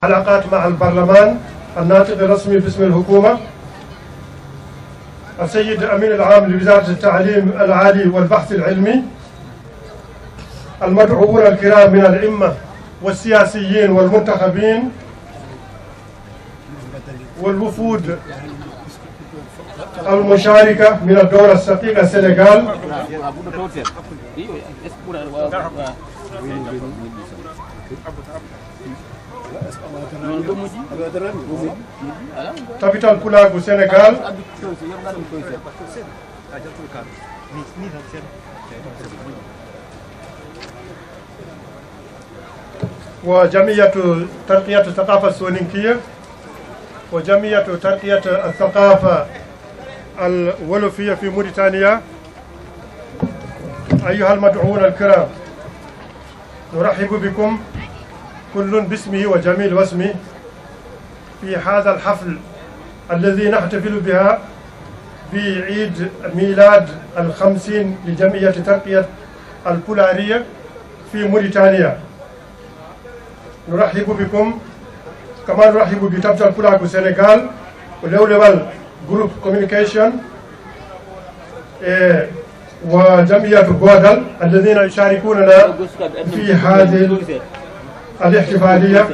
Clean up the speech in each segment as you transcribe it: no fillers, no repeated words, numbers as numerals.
علاقات مع البرلمان الناطق الرسمي باسم الحكومة السيد الأمين العام لوزارة التعليم العالي والبحث العلمي، المدعوون الكرام من الأئمة والسياسيين والمنتخبين والوفود المشاركة من الدولة الشقيقة السنغال، Capital Pulaar bu Sénégal, وجمعية ترقية الثقافة السونينكية وجمعية ترقية الثقافة الولوفية في موريتانيا. أيها المدعوون الكرام، نرحب بكم كل باسمه وجميل واسمه في هذا الحفل الذي نحتفل بها بعيد ميلاد 50 لجمعية ترقية البولارية في موريتانيا. نرحب بكم كما نرحب بكابتن البولار بالسنغال ولولوال جروب كوميونيكيشن وجمعية غودال الذين يشاركوننا في هذه الاحتفالية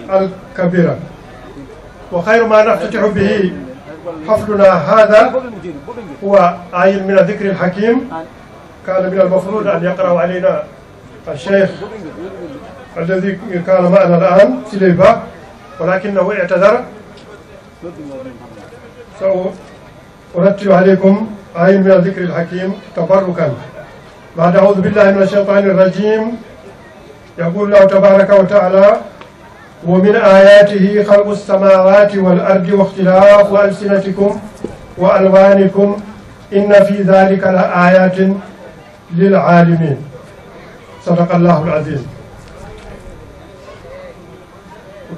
الكبيرة. وخير ما نفتتح به حفلنا هذا هو آية من الذكر الحكيم. كان من المفروض أن يقرأ علينا الشيخ الذي كان معنا الآن سليبا، ولكنه اعتذر. سأرتل عليكم آية من الذكر الحكيم تبركا. بعد أعوذ بالله من الشيطان الرجيم. يقول الله تبارك وتعالى: ومن آياته خلق السماوات والأرض واختلاف ألسنتكم وألوانكم إن في ذلك لآيات للعالمين. صدق الله العظيم.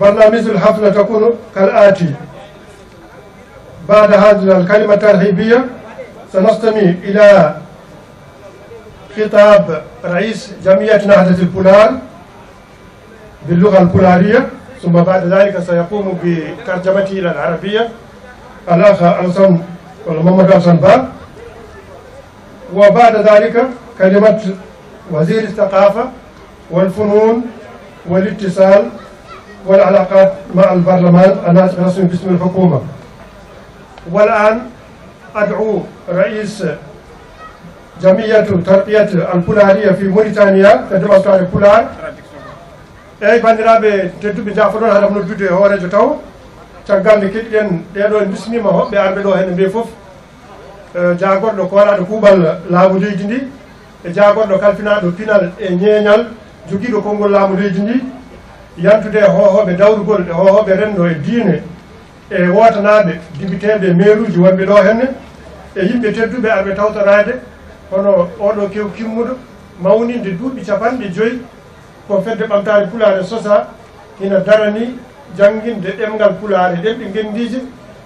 برنامج الحفلة تكون كالآتي: بعد هذه الكلمة الترحيبية سنستمع إلى خطاب رئيس جمعية نهضة البولار باللغة البولارية، ثم بعد ذلك سيقوم بترجمته إلى العربية الأخ ألسن محمد ألسن با، وبعد ذلك كلمة وزير الثقافة والفنون والاتصال والعلاقات مع البرلمان الناطق الرسمي باسم الحكومة. والآن أدعو رئيس جمعية ترقية البولارية في موريتانيا كدماستار البولار eyi bandiraɓe tedduɓe jafoɗon haɗa noddude hoorejo taw caggal nde keɗiɗen ɗeɗo en bismima hoɓɓe arɓe ɗo henne mbiye foof jagorɗo koraɗo kuuɓal laamu leydi ndi e jagorɗo kalfinaɗo pinal e ñeeñal joguiɗo konngol laamu leydi ndi, yantude hohoɓe dawrugol e hohoɓe renndo e diine e wotanaɓe dibiteɓe mairuji wonɓe ɗo henne e yimɓe tedduɓe arɓe tawtorade hono oɗo kew kimmuɗo mawninde duuɓi 50 ko fedde ɓamtare pulaare sosa hina darani jannginde ɗemngal pulaare ɗemɗe ngenndiji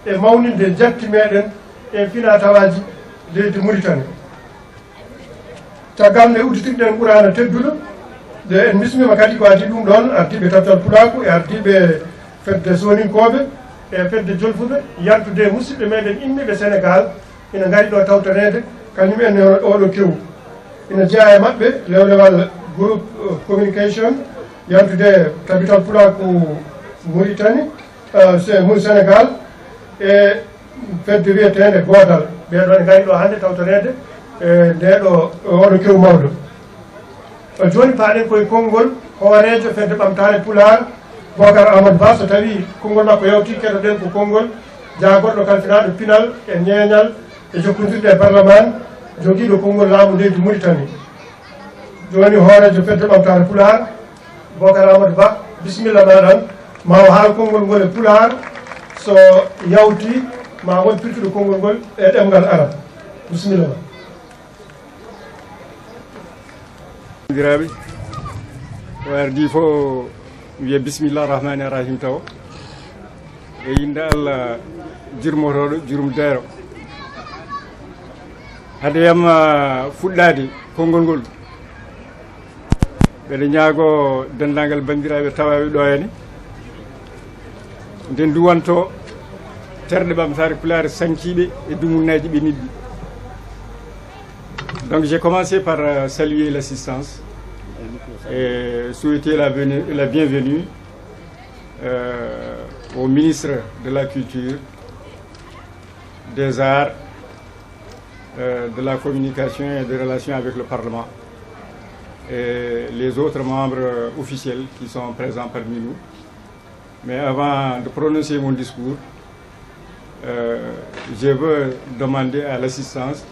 e mawninde jatti meɗen e finatawaji leydi Mauritanie. caggal nde udditirɗen ɓurana tedduɗo de en bismima kadi ko adi ɗum ɗon ardiɓe taftal pulaku e ardiɓe fedde soninkoɓe e fedde jolfuɓe yantude musidɓe meɗen immiɓe Sénégal ina ngari ɗo tawtorede kañum en oɗo kew ina jeeya e maɓɓe lewlewal groupe communication yantude capital pulaku Mauritanie Sénégal e fedde wiyetede godal ɓeɗo ne ngari ɗo hannde tawtorede ndeɗo oɗo kew mawɗo. Joni paaɗen koye konngol hoorejo fedde ɓamtare Pulaar Bocar Amadou Ba, so tawi konngol makko yawti keɗoɗen ko konngol jagorɗo kalfinaɗo pinal e ñeeñal e jokkodirde e parlement joguiɗo konngol laamu leydi Mauritanie. joni hoorejo fedde ɓamtare Pulaar Bocar Amadou Ba, bisimilla maɗan ma o haal konngol ngol e Pulaar, so yawti ma won pirtuɗo konngol ngol e ɗemgal arab. Bisimilla ma. Diraɓe o ardi fo wiya bisimillah rahmani rahim taw e inde Allah jurmotoɗo jurmdero hadeyam fuɗɗade konngol ngol beɗe ñaago dendagal bandiraɓe tawaɓe ɗo henne nden duwanto terɗe ɓamtare pulaar sankiɓe e dumunnaji ɓe nidɗi. Donc j'ai commencé par saluer l'assistance et souhaiter la bienvenue au ministre de la Culture, des Arts, de la Communication et des Relations avec le Parlement et les autres membres officiels qui sont présents parmi nous. Mais avant de prononcer mon discours, je veux demander à l'assistance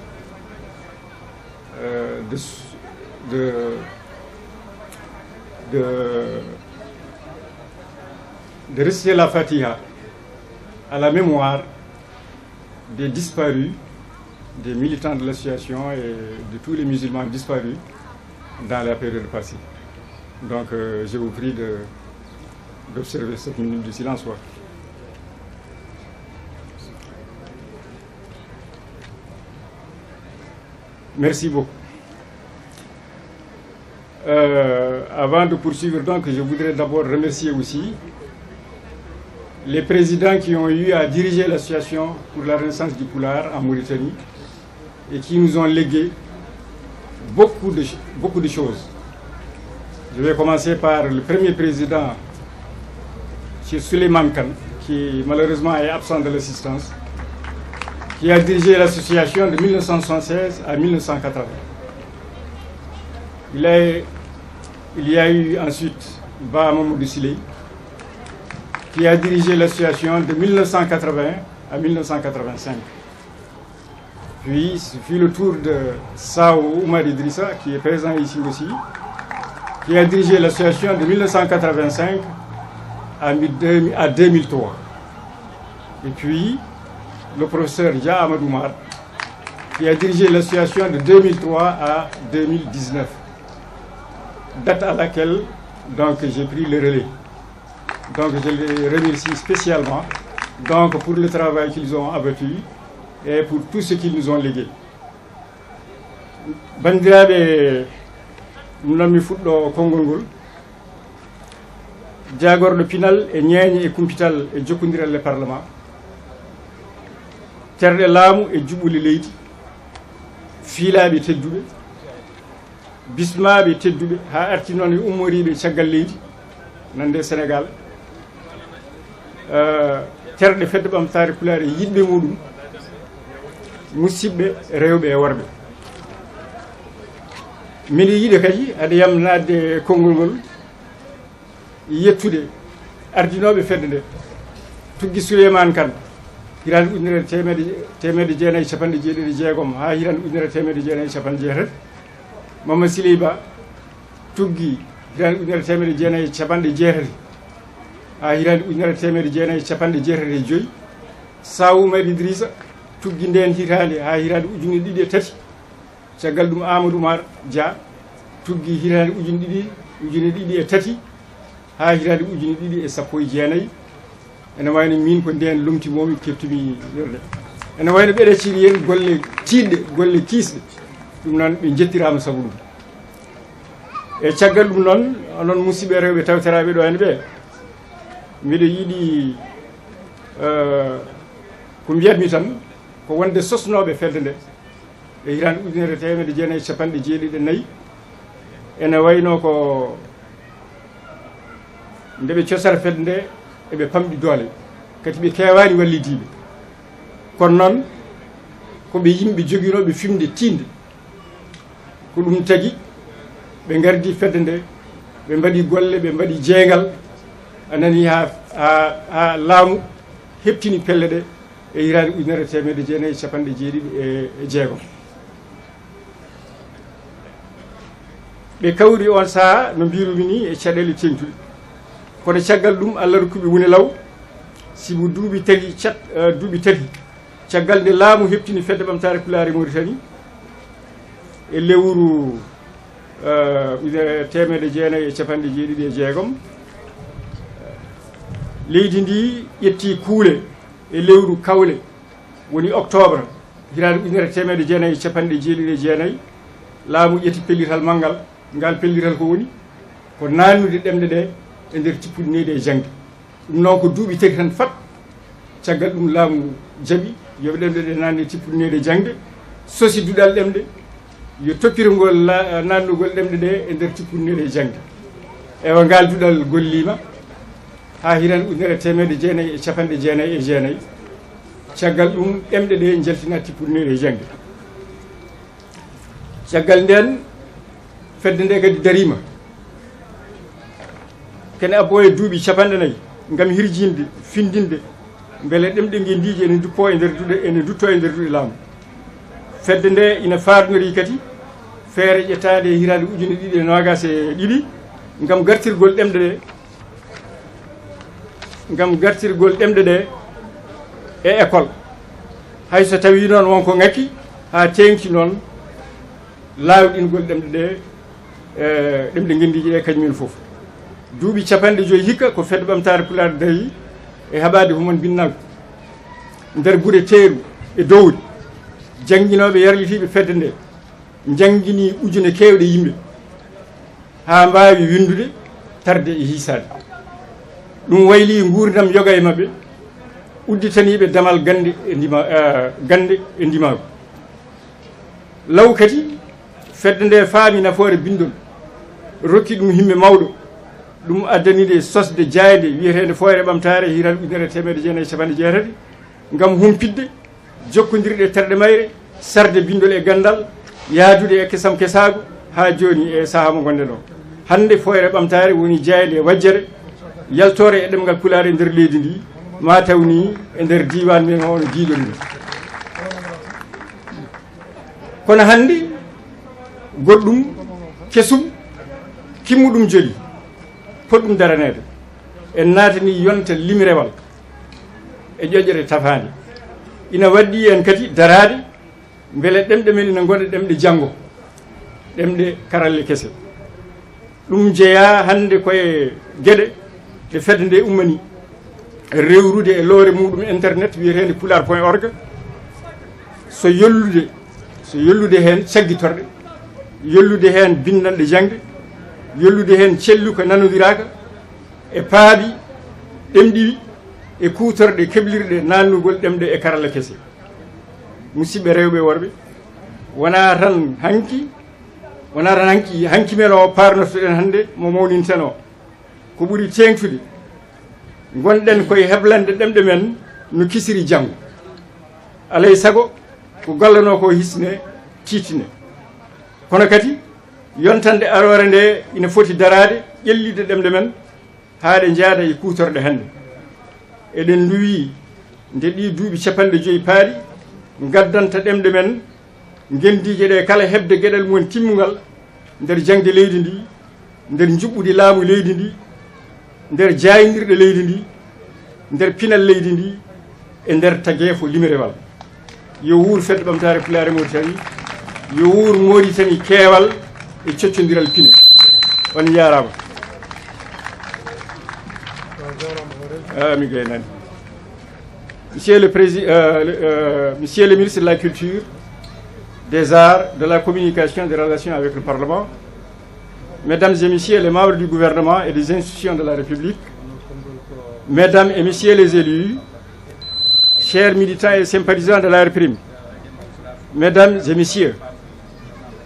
de réciter la Fatiha à la mémoire des disparus, des militants de l'association et de tous les musulmans disparus dans la période passée. Donc je vous prie d'observer cette minute de silence. Merci beaucoup. Avant de poursuivre, donc, je voudrais d'abord remercier aussi les présidents qui ont eu à diriger l'association pour la renaissance du Pulaar en Mauritanie et qui nous ont légué beaucoup de choses. Je vais commencer par le premier président, M. Souleymane Kane, qui malheureusement est absent de l'assistance, qui a dirigé l'association de 1976 à 1980. Il y a eu ensuite Ba Mamadou Siley, qui a dirigé l'association de 1980 à 1985. Puis, ce fut le tour de Sao Oumar Idrissa, qui est présent ici aussi, qui a dirigé l'association de 1985 à 2003. Et puis, le professeur Dia Amadou Mar, qui a dirigé l'association de 2003 à 2019, date à laquelle donc j'ai pris le relais. Donc je les remercie spécialement donc, pour le travail qu'ils ont abattu et pour tout ce qu'ils nous ont légué. Bandiraɓe nomi fuɗɗo konngol ngol jagorɗo pinal e ñeeñe e kumpital e jokkodiral e parlement terɗe laamu e juɓɓuli leydi fiilaaɓe tedduɓe bismaɓe tedduɓe ha arti noon e ummoriɓe caggal leydi nande Sénégal terɗe fedde ɓamtare Pulaar e yiɗɓe muɗum musidɓe rewɓe e worɓe. Miɗo yiɗi kadi aɗa yamnade konngol ngol yettude ardinoɓe fedde nde Tuggi Souleymane Kane hirande ujunere temedde jeenayyi capanɗe jeeɗiɗi jeegom ha hirande ujunere temedde jeenayyi capanɗe jeetati. Mamadou Siley Ba Tuggi hirande ujunere temedde jeenayyi capanɗe jeetati ha hirande ujunere temedde jeenayyi capanɗe jeetati e joyyi. Sao Oumar Idrissa Tuggi nden hitande ha hirande ujune ɗiɗi e tati. Caggal ɗum Amadou Mar Dia Tuggi hirande ujune ɗiɗi e tati ha hirande ujune ɗiɗi e sappo e jeenayyi. Ene wayno min ko nden lomtimomi kettumi yorde. Ene wayno ɓeɗe ciri hen golle tiɗɗe golle kiisɗe ɗum noon ɓe jettirama sabu ɗum. E caggal ɗum noon onon musidɓe rewɓe tawteraɓe ɗo henne ɓe mbiɗo yiiɗi ko mbiyatmi tan ko wonde sosnoɓe fedde nde e hirande ujunere temedde jeenayyi capanɗe jeeɗiɗi e nayyi. Ene wayno ko ndeɓe cosata fedde nde eɓe pamɗi doole kadi ɓe kewani wallidiɓe kono noon koɓe yimɓe joguinoɓe fimde tinde ko ɗum tagui ɓe gardi fedde nde ɓe mbaɗi golle ɓe mbaɗi jeengal anani ha laamu heptini pelle ɗe e hirade ujunere temedde jeenayyi capanɗe jeeɗiɗi e jeegom. ɓe kawri on saaha no mbirumi ni e caɗele tengtuɗe kono caggal ɗum Allah rokkuɓe woni law sibu duuɓi tati caggal nde laamu heptini fedde ɓamtare Pulaar e Mauritanie e lewru temedde jeenayyi e capanɗe jeeɗiɗi e jeegom. Leydi ndi ƴetti kuule e lewru kawle woni octobre hirade ujunere temedde jeenayyi capanɗe jeeɗiɗi e jeenayyi. Laamu ƴetti pellital manngal ngal pellital ko woni ko nannude ɗemɗe ɗe e nder cippuɗinede e jangde ɗum noon ko duuɓi tati tan fat caggal ɗum laamu jaɓi yoɓe ɗemɗe ɗe nanne tippinede jangde sosi duɗal ɗemɗe yo toppirgol nannugol ɗemɗe ɗe e nder tippinede jangde ewa ngal duɗal gollima ha hiran ujunere temedde jeenayyi e capanɗe jeenayyi e jeenayyi caggal ɗum ɗemɗe ɗe jaltina tippinede jangde caggal nden fedde nde kadi darima kene abbo e duuɓi capanɗe nayyi ngam hirjinde findinde beele ɗemɗe guendiji ene duppo e nder duɗe ene dutto e nder duɗe laamu fedde nde ina fardori kadi feere ƴettade e hirade ujune ɗiɗi e nogas e ɗiɗi ngam gartirgol ɗemɗe ɗe e école hayso tawi noon wonko ngakki ha tengti noon lawɗingol ɗemɗe ɗe ɗemɗe guendiji ɗe kañumen foof duuɓi capanɗe joyi hikka ko fedde ɓamtare pulaar dayi e haɓade humon binnago nder guure teeru e dowri jangguinoɓe yarlitiɓe fedde nde jangguini ujune kewɗe yimɓe ha mbawi windude tarde e hiisade ɗum wayli gurdam yoga e mabɓe udditaniɓe damal gande e ndimago law kadi fedde nde faami nafoore bindol rokki ɗum himɓe mawɗo ɗum addanide sosde jayde wiyetede foyre ɓamtare hiran ujunere temedde jeenayyi capanɗe jeetati ngam humpidde jokkodirɗe terɗe mayre sarde bindol e gandal yaadude e kesam kesago ha joni e saaha mo gonɗen o hande foyre ɓamtare woni jayde e wajjere yaltore e ɗemgal pulaar e nder leydi ndi ma tawni e nder diwan men ono jiiɗori ɗo kono hande goɗɗum kesum kimmuɗum joli poɗɗum daranede en natani yonta limirewal e ƴoƴƴere tafande ina waddi en kadi darade beele ɗemɗe men ina gona ɗemɗe janggo ɗemɗe karalle kese ɗum jeeya hande koye gueɗe ɗe fedde nde ummani rewrude e loore muɗum internet wiyetede pular.org so yollude hen caggitorɗe yollude hen bindanɗe jangde yollude hen cellu ko nanodiraka e paabi ɗemɗiwi e kutorɗe keblirɗe nannugol ɗemɗe e karalla kese musidɓe rewɓe worɓe wona tan hanki hanki men o parnotoɗen hannde mo mawninten o ko ɓuri tengtude gonɗen koye heblande ɗemɗe men no kisiri janggo alay sago ko gollano ko hisne titine kono kadi yontande arore nde ina foti darade ƴellide ɗemɗe men haɗe jaada e kutorɗe hannde eɗen duwi nde ɗi duuɓi capanɗe joyi paaɗi gaddanta ɗemɗe men gendije ɗe kala hebde gueɗal mum timmugal nder jangde leydi ndi nder juɓɓude laamu leydi ndi nder jayinirɗe leydi ndi nder pinal leydi ndi e nder taguefo limirewal yo wuur fedde ɓamtare pulaar e Mauritanie yo wuur Mauritanie keewal e coccodiral pine on jarama mi gaynani monsieur le ministre de la culture, des arts, de la communication, des relations avec le Parlement, mesdames et messieurs les membres du gouvernement et des institutions de la République, mesdames et messieurs les élus, chers militants et sympathisants de la RPRIM, mesdames et messieurs,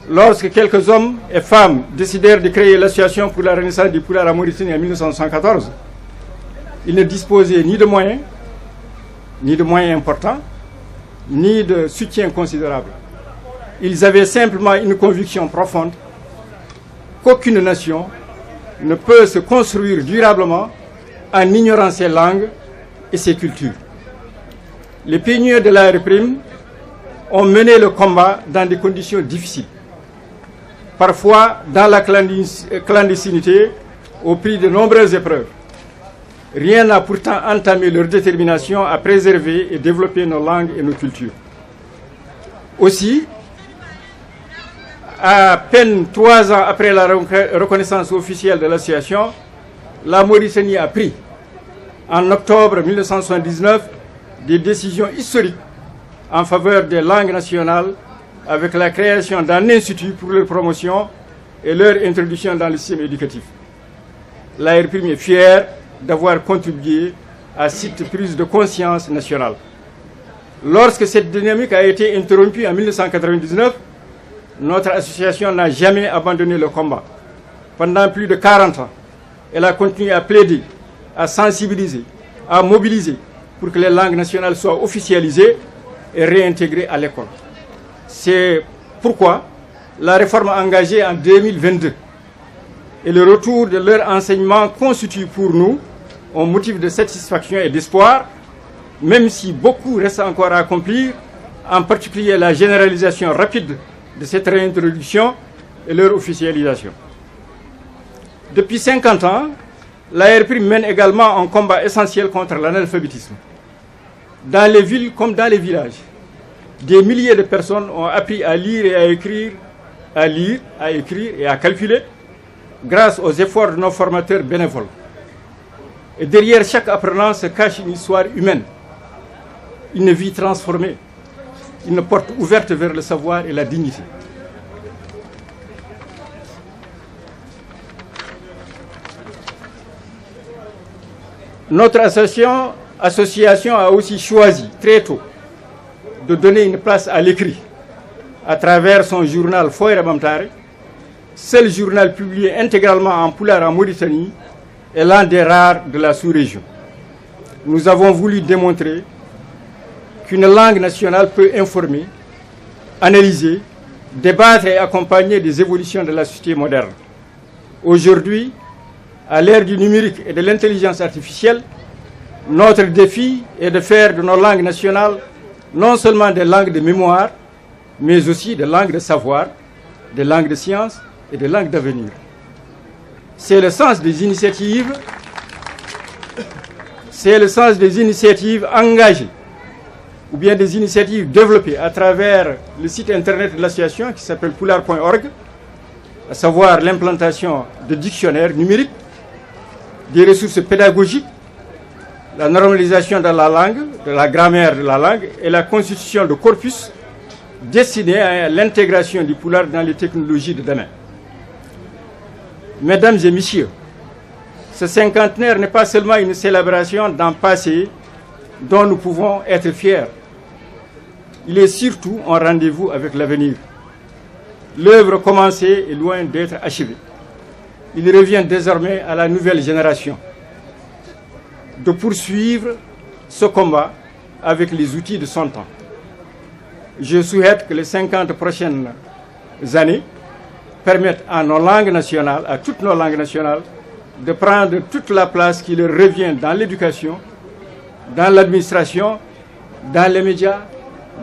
lorsque quelques hommes et femmes décidèrent de créer l'association pour la renaissance du Pulaar en Mauritanie en 1974, ils ne disposaient ni de moyens importants, ni de soutien considérable. Ils avaient simplement une conviction profonde qu'aucune nation ne peut se construire durablement en ignorant ses langues et ses cultures. Les pionniers de la RPRIM ont mené le combat dans des conditions difficiles, parfois dans la clandestinité, au prix de nombreuses épreuves. Rien n'a pourtant entamé leur détermination à préserver et développer nos langues et nos cultures. Aussi, à peine 3 ans après la reconnaissance officielle de l'association, la Mauritanie a pris, en octobre 1979, des décisions historiques en faveur des langues nationales avec la création d'un institut pour leur promotion et leur introduction dans le système éducatif. La RPRIM est fière d'avoir contribué à cette prise de conscience nationale. Lorsque cette dynamique a été interrompue en 1999, notre association n'a jamais abandonné le combat. Pendant plus de 40 ans, elle a continué à plaider, à sensibiliser, à mobiliser pour que les langues nationales soient officialisées et réintégrées à l'école. C'est pourquoi la réforme engagée en 2022 et le retour de leur enseignement constituent pour nous un motif de satisfaction et d'espoir, même si beaucoup reste encore à accomplir, en particulier la généralisation rapide de cette réintroduction et leur officialisation. Depuis 50 ans, l'ARP mène également un combat essentiel contre l'analphabétisme. Dans les villes comme dans les villages, des milliers de personnes ont appris à lire et à écrire, à écrire et à calculer grâce aux efforts de nos formateurs bénévoles. Et derrière chaque apprenant se cache une histoire humaine, une vie transformée, une porte ouverte vers le savoir et la dignité. Notre association a aussi choisi très tôt de donner une place à l'écrit à travers son journal Foyre Bamtare, seul journal publié intégralement en pulaar en Mauritanie et l'un des rares de la sous-région. Nous avons voulu démontrer qu'une langue nationale peut informer, analyser, débattre et accompagner des évolutions de la société moderne. Aujourd'hui, à l'ère du numérique et de l'intelligence artificielle, notre défi est de faire de nos langues nationales non seulement des langues de mémoire, mais aussi des langues de savoir, des langues de science et des langues d'avenir. C'est le sens des initiatives engagées ou bien des initiatives développées à travers le site internet de l'association qui s'appelle pulaar.org, à savoir l'implantation de dictionnaires numériques, des ressources pédagogiques, la normalisation de la langue, de la grammaire de la langue et la constitution de corpus destinés à l'intégration du pulaar dans les technologies de demain. Mesdames et messieurs, ce cinquantenaire n'est pas seulement une célébration d'un passé dont nous pouvons être fiers. Il est surtout un rendez-vous avec l'avenir. L'œuvre commencée est loin d'être achevée. Il revient désormais à la nouvelle génération de poursuivre ce combat avec les outils de son temps. Je souhaite que les 50 prochaines années permettent à nos langues nationales, à toutes nos langues nationales, de prendre toute la place qui leur revient dans l'éducation, dans l'administration, dans les médias,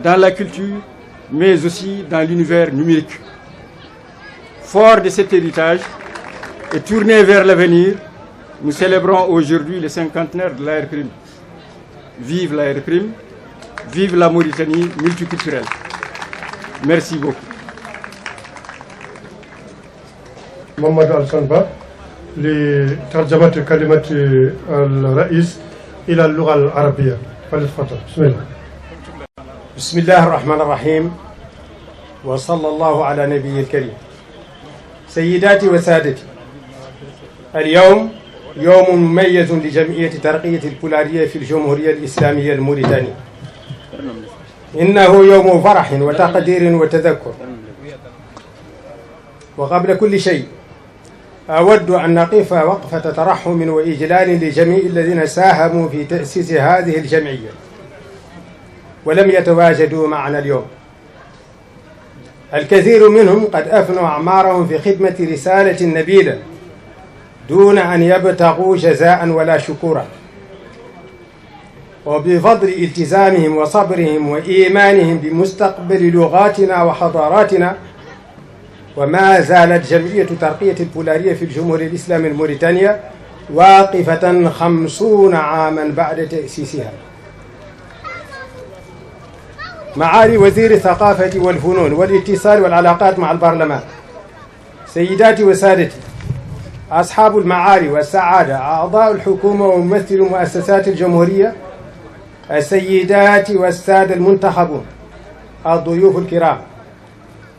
dans la culture, mais aussi dans l'univers numérique. Fort de cet héritage et tourné vers l'avenir, nous célébrons aujourd'hui le cinquantenaire de l'ARP. Vive l'ARP, vive la Mauritanie multiculturelle. Merci beaucoup. محمد الصنبا لترجمة كلمة الرئيس إلى اللغة العربية فليتفضل. بسم الله. بسم الله الرحمن الرحيم وصلى الله على نبي الكريم. سيداتي وسادتي، اليوم يوم مميز لجمعية ترقية البولارية في الجمهورية الإسلامية الموريتانية. إنه يوم فرح وتقدير وتذكر. وقبل كل شيء أود أن نقف وقفة ترحم وإجلال لجميع الذين ساهموا في تأسيس هذه الجمعية ولم يتواجدوا معنا اليوم. الكثير منهم قد أفنوا أعمارهم في خدمة رسالة نبيلة دون أن يبتغوا جزاء ولا شكورا، وبفضل التزامهم وصبرهم وإيمانهم بمستقبل لغاتنا وحضاراتنا. وما زالت جمعية ترقية البولارية في الجمهورية الإسلامية الموريتانية واقفة 50 عاما بعد تأسيسها. معالي وزير الثقافة والفنون والاتصال والعلاقات مع البرلمان، سيداتي وسادتي، أصحاب المعالي والسعادة، أعضاء الحكومة وممثل مؤسسات الجمهورية، السيدات والسادة المنتخبون، الضيوف الكرام،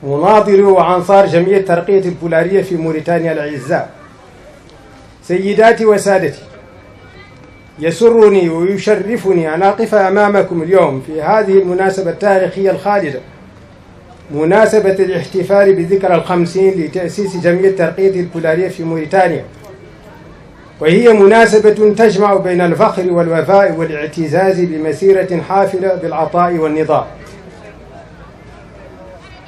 مناضلو وأنصار جمعية ترقية البولارية في موريتانيا الأعزاء، سيداتي وسادتي، يسرني ويشرفني أن أقف أمامكم اليوم في هذه المناسبة التاريخية الخالدة، مناسبة الاحتفال بذكرى 50 لتأسيس جمعية ترقية البولارية في موريتانيا، وهي مناسبة تجمع بين الفخر والوفاء والاعتزاز بمسيرة حافلة بالعطاء والنضال.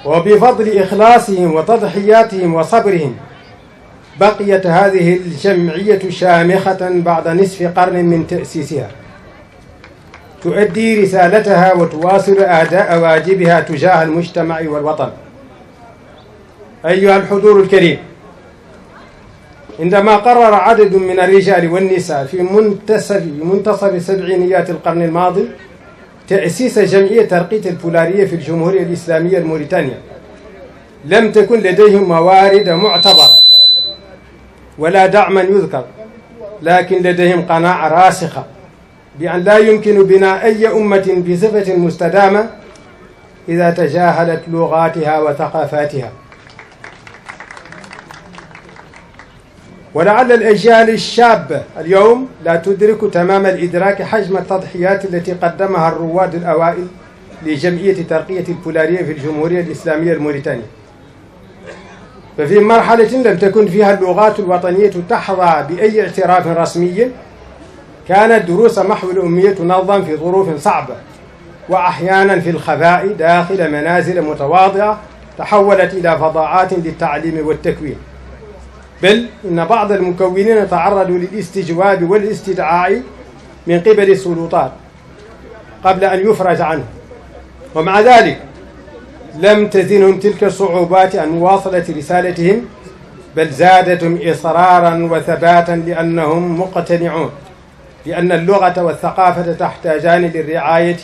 وبفضل إخلاصهم وتضحياتهم وصبرهم بقيت هذه الجمعية شامخة بعد نصف قرن من تأسيسها، تؤدي رسالتها وتواصل أداء واجبها تجاه المجتمع والوطن. أيها الحضور الكريم، عندما قرر عدد من الرجال والنساء في منتصف سبعينيات القرن الماضي تأسيس جمعية ترقية البولارية في الجمهورية الإسلامية الموريتانية، لم تكن لديهم موارد معتبرة ولا دعما يذكر، لكن لديهم قناعة راسخة بأن لا يمكن بناء أي أمة بصفة مستدامة إذا تجاهلت لغاتها وثقافاتها. ولعل الأجيال الشابة اليوم لا تدرك تمام الإدراك حجم التضحيات التي قدمها الرواد الأوائل لجمعية ترقية البولارية في الجمهورية الإسلامية الموريتانية. ففي مرحلة لم تكن فيها اللغات الوطنية تحظى بأي اعتراف رسمي، كانت دروس محو الأمية تنظم في ظروف صعبة وأحيانا في الخفاء داخل منازل متواضعة تحولت إلى فضاءات للتعليم والتكوين، بل إن بعض المكونين تعرضوا للاستجواب والاستدعاء من قبل السلطات قبل أن يفرج عنه، ومع ذلك لم تزنهم تلك الصعوبات عن مواصلة رسالتهم، بل زادتهم إصرارا وثباتا لأنهم مقتنعون بأن اللغة والثقافة تحتاجان للرعاية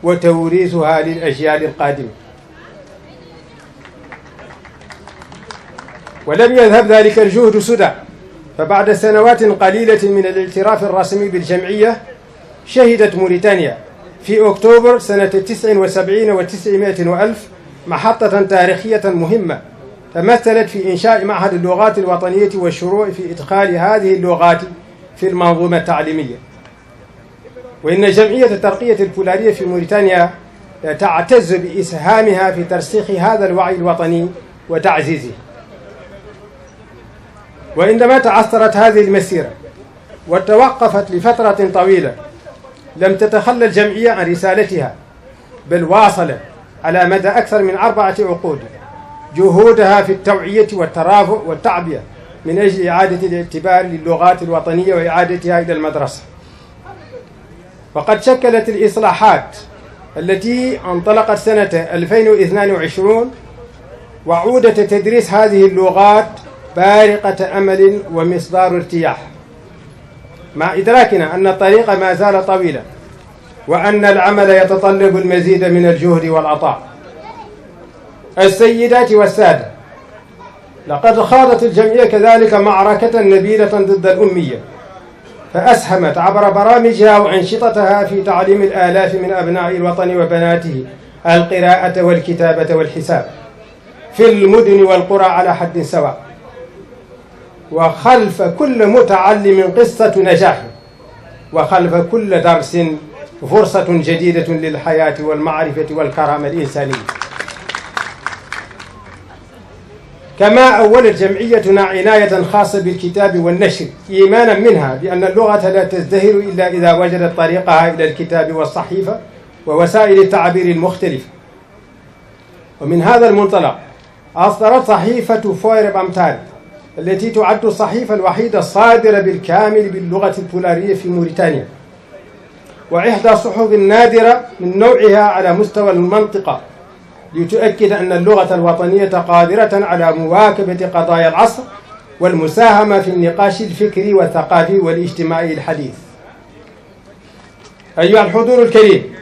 وتوريثها للأجيال القادمة. ولم يذهب ذلك الجهد سدى، فبعد سنوات قليلة من الاعتراف الرسمي بالجمعية شهدت موريتانيا في أكتوبر سنة 79 و900 وألف محطة تاريخية مهمة تمثلت في إنشاء معهد اللغات الوطنية والشروع في إدخال هذه اللغات في المنظومة التعليمية. وإن جمعية ترقية البولارية في موريتانيا تعتز بإسهامها في ترسيخ هذا الوعي الوطني وتعزيزه. وعندما تعثرت هذه المسيرة وتوقفت لفترة طويلة، لم تتخلى الجمعية عن رسالتها، بل واصلت على مدى أكثر من 4 عقود جهودها في التوعية والترافع والتعبئة من أجل إعادة الاعتبار للغات الوطنية وإعادتها إلى المدرسة. وقد شكلت الإصلاحات التي انطلقت سنة 2022 وعودة تدريس هذه اللغات بارقة أمل ومصدار ارتياح، مع إدراكنا أن الطريق ما زال طويلا وأن العمل يتطلب المزيد من الجهد والعطاء. السيدات والسادة، لقد خاضت الجمعية كذلك معركة نبيلة ضد الأمية، فأسهمت عبر برامجها وأنشطتها في تعليم الآلاف من أبناء الوطن وبناته القراءة والكتابة والحساب في المدن والقرى على حد سواء. وخلف كل متعلم قصة نجاح، وخلف كل درس فرصة جديدة للحياة والمعرفة والكرامة الإنسانية. كما أولت جمعيتنا عناية خاصة بالكتاب والنشر، إيمانا منها بأن اللغة لا تزدهر إلا إذا وجدت طريقها إلى الكتاب والصحيفة ووسائل التعبير المختلفة. ومن هذا المنطلق أصدرت صحيفة فوير بامتاري، التي تعد الصحيفة الوحيدة الصادرة بالكامل باللغة البولارية في موريتانيا، وإحدى الصحف النادرة من نوعها على مستوى المنطقة، لتؤكد أن اللغة الوطنية قادرة على مواكبة قضايا العصر والمساهمة في النقاش الفكري والثقافي والاجتماعي الحديث. أيها الحضور الكريم،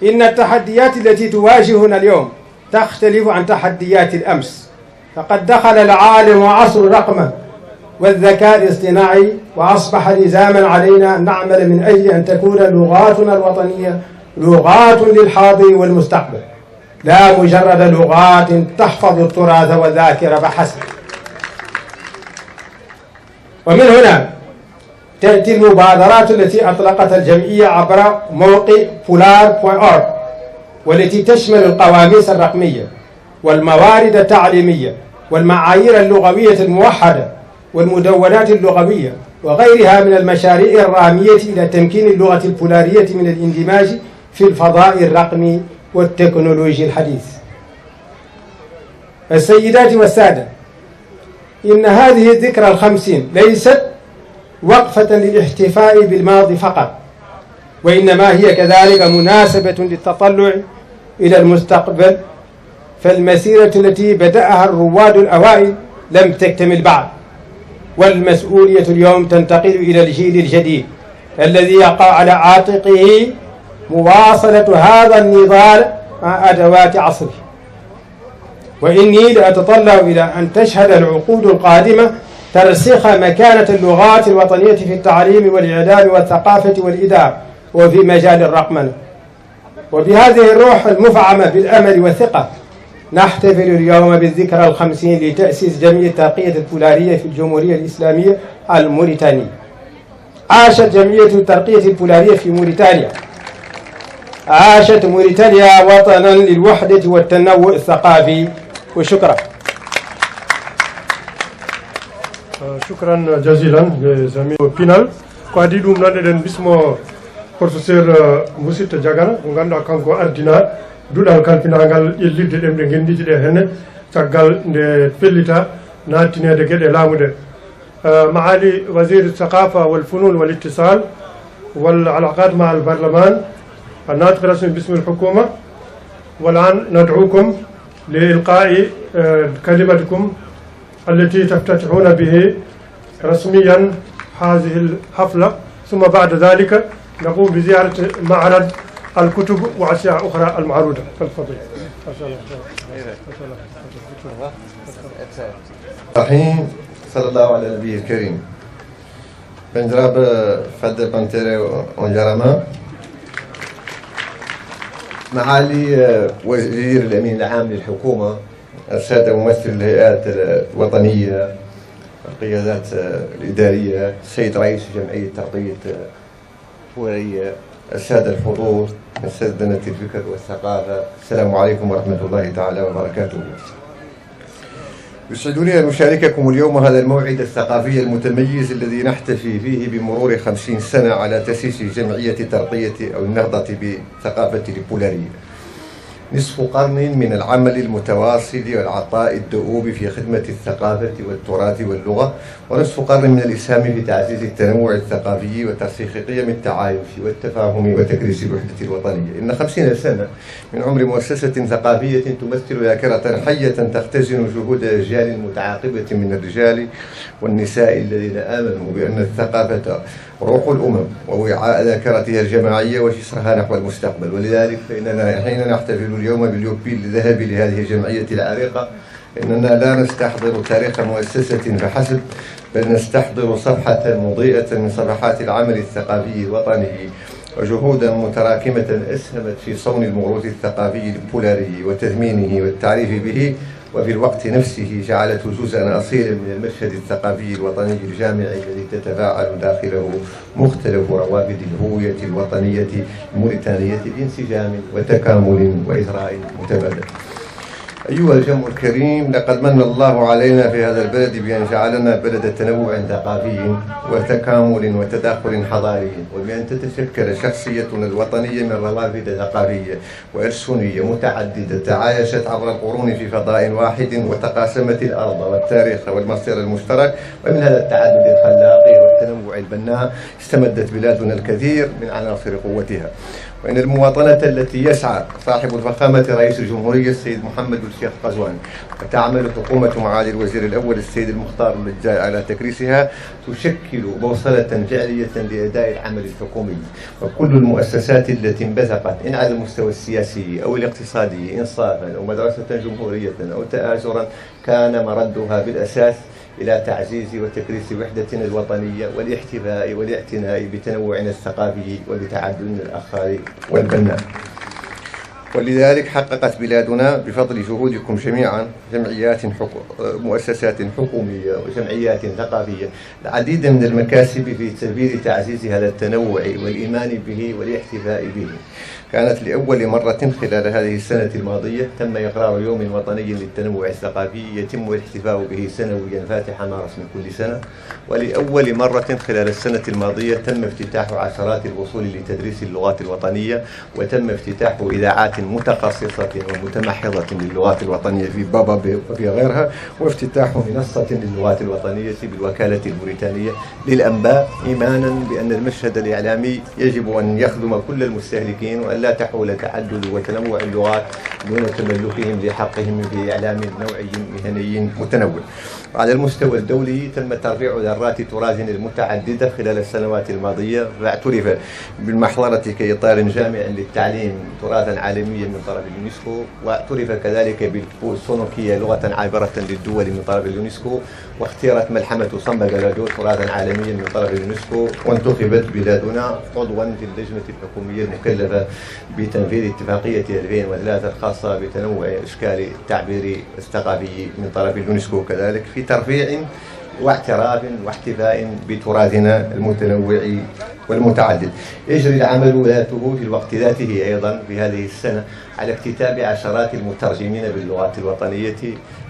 إن التحديات التي تواجهنا اليوم تختلف عن تحديات الأمس، فقد دخل العالم عصر الرقمنة والذكاء الاصطناعي، وأصبح لزاما علينا أن نعمل من أجل أن تكون لغاتنا الوطنية لغات للحاضر والمستقبل، لا مجرد لغات تحفظ التراث والذاكرة فحسب. ومن هنا تأتي المبادرات التي أطلقتها الجمعية عبر موقع polar.org، والتي تشمل القواميس الرقمية والموارد التعليمية والمعايير اللغوية الموحدة والمدونات اللغوية وغيرها من المشاريع الرامية إلى تمكين اللغة البولارية من الاندماج في الفضاء الرقمي والتكنولوجي الحديث. السيدات والسادة، إن هذه الذكرى ال50 ليست وقفة للاحتفاء بالماضي فقط، وإنما هي كذلك مناسبة للتطلع إلى المستقبل، فالمسيرة التي بدأها الرواد الأوائل لم تكتمل بعد، والمسؤولية اليوم تنتقل إلى الجيل الجديد الذي يقع على عاتقه مواصلة هذا النضال مع أدوات عصره. وإني لأتطلع إلى أن تشهد العقود القادمة ترسيخ مكانة اللغات الوطنية في التعليم والإعلام والثقافة والإدارة وفي مجال الرقمنة. وبهذه الروح المفعمة بالأمل والثقة نحتفل اليوم بالذكرى ال50 لتأسيس جمعية ترقية البولارية في الجمهورية الإسلامية الموريتانية. عاشت جمعية ترقية البولارية في موريتانيا، عاشت موريتانيا وطنا للوحدة والتنوع الثقافي. وشكرا. شكرا جزيلا لزميل بينال قادي دوم نادن بسمو بروفيسور موسيت جاغانا غاندا كانكو اردينا دودال كالفينانغال يليدde demde gendiji hene tagal de fellita natinede gede lamude معالي وزير الثقافة والفنون والاتصال والعلاقات مع البرلمان الناطق الرسمي باسم الحكومة. والآن ندعوكم لإلقاء كلمتكم التي تفتتحون به رسميا هذه الحفلة، ثم بعد ذلك نقوم بزيارة معرض الكتب وأشياء أخرى المعروضة. تفضل. الرحيم. صلى الله على النبي الكريم. بنجرب فد بنتري ونجرما معالي وزير الأمين العام للحكومة، السادة ممثل الهيئات الوطنية، القيادات الإدارية، السيد رئيس جمعية ترقية البولارية، السادة الحضور من سدنة الفكر والثقافة، السلام عليكم ورحمة الله تعالى وبركاته. يسعدني أن أشارككم اليوم هذا الموعد الثقافي المتميز الذي نحتفي فيه بمرور 50 سنة على تأسيس جمعية ترقية أو النهضة بثقافة البولارية. نصف قرن من العمل المتواصل والعطاء الدؤوب في خدمة الثقافة والتراث واللغة، ونصف قرن من الإسهام في تعزيز التنوع الثقافي وترسيخ قيم التعايش والتفاهم وتكريس الوحدة الوطنية. إن 50 سنة من عمر مؤسسة ثقافية تمثل ذاكرة حية تختزن جهود أجيال متعاقبة من الرجال والنساء الذين آمنوا بأن الثقافة روح الأمم ووعاء ذاكرتها الجماعية وجسرها نحو المستقبل. ولذلك فإننا حين نحتفل اليوم باليوبيل الذهبي لهذه الجمعية العريقة إننا لا نستحضر تاريخ مؤسسة فحسب، بل نستحضر صفحة مضيئة من صفحات العمل الثقافي الوطني وجهودا متراكمة أسهمت في صون الموروث الثقافي البولاري وتثمينه والتعريف به، وفي الوقت نفسه جعلته جزءا أصيلا من المشهد الثقافي الوطني الجامع الذي تتفاعل داخله مختلف روابط الهوية الوطنية الموريتانية بانسجام وتكامل وإثراء متبادل. أيها الجمع الكريم، لقد من الله علينا في هذا البلد بأن جعلنا بلد تنوع ثقافي وتكامل وتداخل حضاري، وبأن تتشكل شخصيتنا الوطنية من روافد ثقافية وألسنية متعددة تعايشت عبر القرون في فضاء واحد، وتقاسمت الأرض والتاريخ والمصير المشترك، ومن هذا التعدد الخلاق والتنوع البناء استمدت بلادنا الكثير من عناصر قوتها. وإن المواطنة التي يسعى صاحب الفخامة رئيس الجمهورية السيد محمد الشيخ قزوان وتعمل حكومة معالي الوزير الأول السيد المختار اللجاء على تكريسها تشكل بوصلة فعلية لأداء العمل الحكومي. وكل المؤسسات التي انبثقت إن على المستوى السياسي أو الاقتصادي إنصافا أو مدرسة جمهورية أو تآزرا كان مردها بالأساس إلى تعزيز وتكريس وحدتنا الوطنية والاحتفاء والاعتناء بتنوعنا الثقافي وبتعددنا الآخر والبناء. ولذلك حققت بلادنا بفضل جهودكم جميعا مؤسسات حكومية وجمعيات ثقافية العديد من المكاسب في سبيل تعزيز هذا التنوع والإيمان به والاحتفاء به. كانت لأول مرة خلال هذه السنة الماضية تم إقرار يوم وطني للتنوع الثقافي يتم الاحتفاء به سنويا فاتح مارس من كل سنة. ولأول مرة خلال السنة الماضية تم افتتاح عشرات الفصول لتدريس اللغات الوطنية، وتم افتتاح إذاعات متخصصة ومتمحضة للغات الوطنية في بابا وفي غيرها، وافتتاح منصة للغات الوطنية بالوكالة البريطانية للأنباء، إيمانا بأن المشهد الإعلامي يجب أن يخدم كل المستهلكين وأن لا تحول تعدد وتنوع اللغات دون تملكهم لحقهم في إعلام نوعي مهني متنوع. وعلى المستوى الدولي تم ترفيع ذرات تراث المتعددة خلال السنوات الماضية، فاعترف بالمحضرة كإطار جامع للتعليم تراثا عالميا من طرف اليونسكو، واعترف كذلك بالسونوكية لغة عابرة للدول من طرف اليونسكو، واختيرت ملحمة صمبلادو تراثا عالميا من طرف اليونسكو، وانتخبت بلادنا عضوا في اللجنة الحكومية المكلفة بتنفيذ اتفاقية 2003 الخاصة بتنوع إشكال التعبير الثقافي من طرف اليونسكو، كذلك في ترفيع واعتراف واحتفاء بتراثنا المتنوع والمتعدد. يجري العمل ذاته في الوقت ذاته أيضا في هذه السنة على اكتتاب عشرات المترجمين باللغات الوطنية،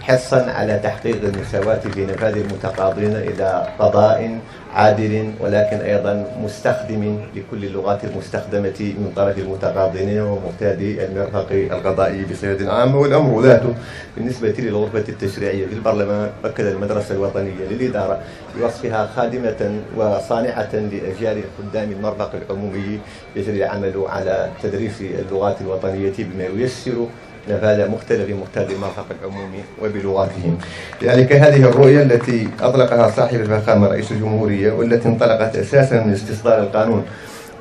حرصا على تحقيق المساواة في نفاذ المتقاضين إلى قضاء عادل، ولكن أيضا مستخدم لكل اللغات المستخدمة من طرف المتقاضين ومرتادي المرفق القضائي بصفة عامة. والأمر ذاته بالنسبة للغرفة التشريعية في البرلمان أكد المدرسة الوطنية للإدارة بوصفها خادمة وصانعة لأجيال خدام المرفق العمومي. يجري العمل على تدريس اللغات الوطنية بما ييسر نفاذ مختلف مرتادي المرفق العمومي وبلغاتهم. لذلك هذه الرؤية التي أطلقها صاحب الفخامة رئيس الجمهورية، والتي انطلقت أساسا من استصدار القانون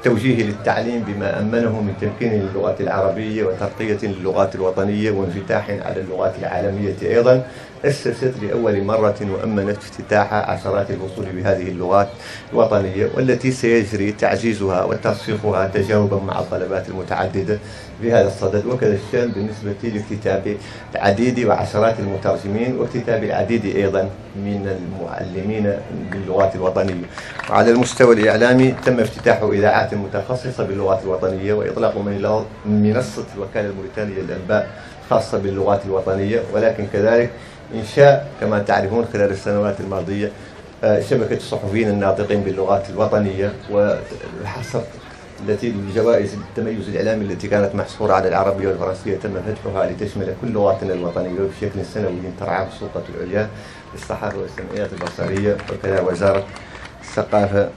توجيه للتعليم بما أمنه من تمكين للغة العربية وترقية للغات الوطنية وانفتاح على اللغات العالمية، أيضا أسست لأول مرة وأمنت افتتاح عشرات الفصول بهذه اللغات الوطنية، والتي سيجري تعزيزها وترسيخها تجاوبا مع الطلبات المتعددة في هذا الصدد. وكذا الشأن بالنسبة لاكتتاب العديد وعشرات المترجمين واكتتاب العديد أيضا من المعلمين باللغات الوطنية. وعلى المستوى الإعلامي تم افتتاح إذاعات متخصصة باللغات الوطنية وإطلاق منصة الوكالة البريطانية للأنباء خاصة باللغات الوطنية، ولكن كذلك إنشاء كما تعرفون خلال السنوات الماضية شبكة الصحفيين الناطقين باللغات الوطنية، والحصر التي بجوائز التميز الإعلامي التي كانت محصورة على العربية والفرنسية تم فتحها لتشمل كل لغاتنا الوطنية وبشكل سنوي ترعاه السلطة العليا للصحافة والسمعيات البصرية وكذا وزارة الثقافة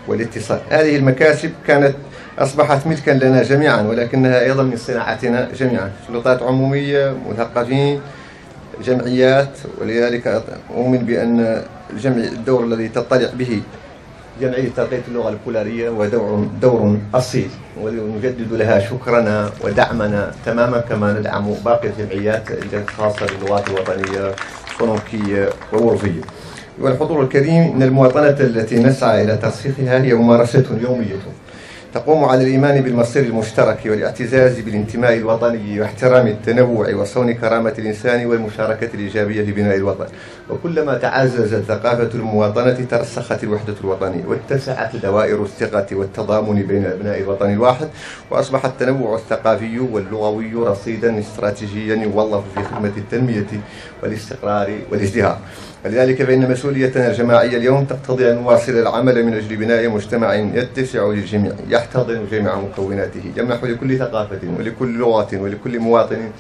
والاتصال. هذه المكاسب كانت أصبحت ملكا لنا جميعا، ولكنها أيضا من صناعتنا جميعا، سلطات عمومية، مثقفين، جمعيات. ولذلك أؤمن بأن الدور الذي تطلع به جمعية ترقية اللغة البولارية ودور أصيل، ونجدد لها شكرنا ودعمنا تماما كما ندعم باقي الجمعيات الخاصة باللغات الوطنية الصنوكية والوظيفية. والحضور الكريم، إن المواطنة التي نسعى إلى ترسيخها هي ممارسة يومية تقوم على الإيمان بالمصير المشترك والاعتزاز بالانتماء الوطني واحترام التنوع وصون كرامة الإنسان والمشاركة الإيجابية في بناء الوطن. وكلما تعززت ثقافة المواطنة ترسخت الوحدة الوطنية واتسعت دوائر الثقة والتضامن بين أبناء الوطن الواحد، وأصبح التنوع الثقافي واللغوي رصيدا استراتيجيا يوظف في خدمة التنمية والاستقرار والازدهار. ولذلك فإن مسؤوليتنا الجماعية اليوم تقتضي أن نواصل العمل من أجل بناء مجتمع يتسع للجميع يحتضن جميع مكوناته، يمنح لكل ثقافة ولكل لغة ولكل مواطن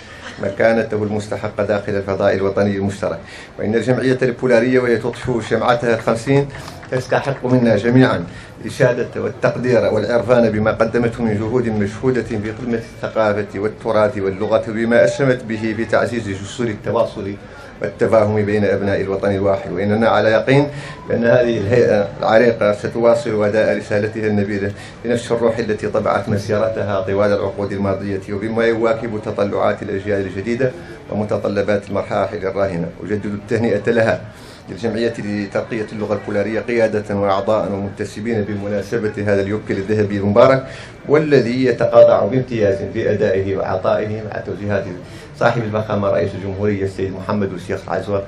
مكانته المستحقة داخل الفضاء الوطني المشترك. وإن الجمعية البولارية وهي تطفئ شمعتها 50 تستحق منا جميعا الإشادة والتقدير والعرفان بما قدمته من جهود مشهودة في خدمة الثقافة والتراث واللغة، وبما أسهمت به في تعزيز جسور التواصل والتفاهم بين أبناء الوطن الواحد. وإننا على يقين بأن هذه الهيئة العريقة ستواصل أداء رسالتها النبيلة بنفس الروح التي طبعت مسيرتها طوال العقود الماضية، وبما يواكب تطلعات الأجيال الجديدة ومتطلبات المراحل الراهنة. أجدد التهنئة لها للجمعية لترقية اللغة البولارية قيادة وأعضاء ومنتسبين بمناسبة هذا اليوبيل الذهبي المبارك، والذي يتقاطع بامتياز في أدائه وعطائه مع توجيهات صاحب الفخامة رئيس الجمهورية السيد محمد والشيخ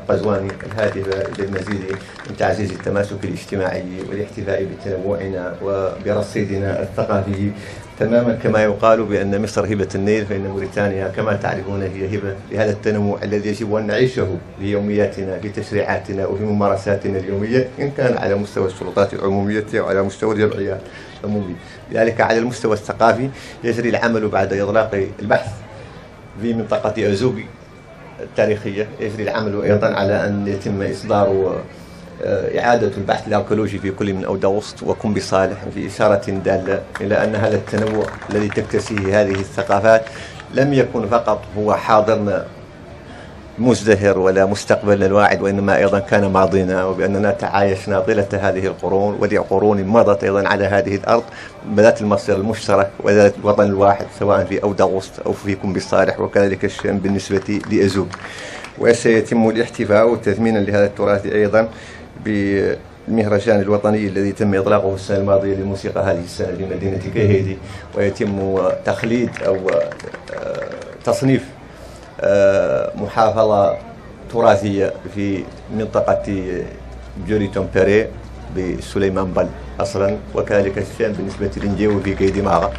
قزواني الهادفة إلى المزيد من تعزيز التماسك الاجتماعي والاحتفاء بتنوعنا وبرصيدنا الثقافي، تماما كما يقال بأن مصر هبة النيل، فإن موريتانيا كما تعرفون هي هبة لهذا التنوع الذي يجب أن نعيشه في يومياتنا في تشريعاتنا وفي ممارساتنا اليومية، إن كان على مستوى السلطات العمومية أو على مستوى الجمعيات العمومية. لذلك على المستوى الثقافي يجري العمل بعد إغلاق البحث في منطقة أزوغي التاريخية، يجري العمل أيضا على أن يتم إصدار إعادة البحث الأركيولوجي في كل من أودغسط وكومبي صالح، في إشارة دالة إلى أن هذا التنوع الذي تكتسيه هذه الثقافات لم يكن فقط هو حاضرنا مزدهر ولا مستقبلنا الواعد، وإنما أيضا كان ماضينا، وبأننا تعايشنا طيلة هذه القرون ولقرون مضت أيضا على هذه الأرض بذات المصير المشترك وذات الوطن الواحد، سواء في أودغسط أو في كومبي صالح، وكذلك الشام بالنسبة لأزوغ. وسيتم الاحتفاء تثمينا لهذا التراث أيضا بالمهرجان الوطني الذي تم إطلاقه السنة الماضية للموسيقى هذه السنة بمدينة كهيدي، ويتم تخليد أو تصنيف محافظة تراثية في منطقة جوري تومبيري بسليمان بل أصلا، وكذلك الشام بالنسبة لنجيو في كيدي ماغا،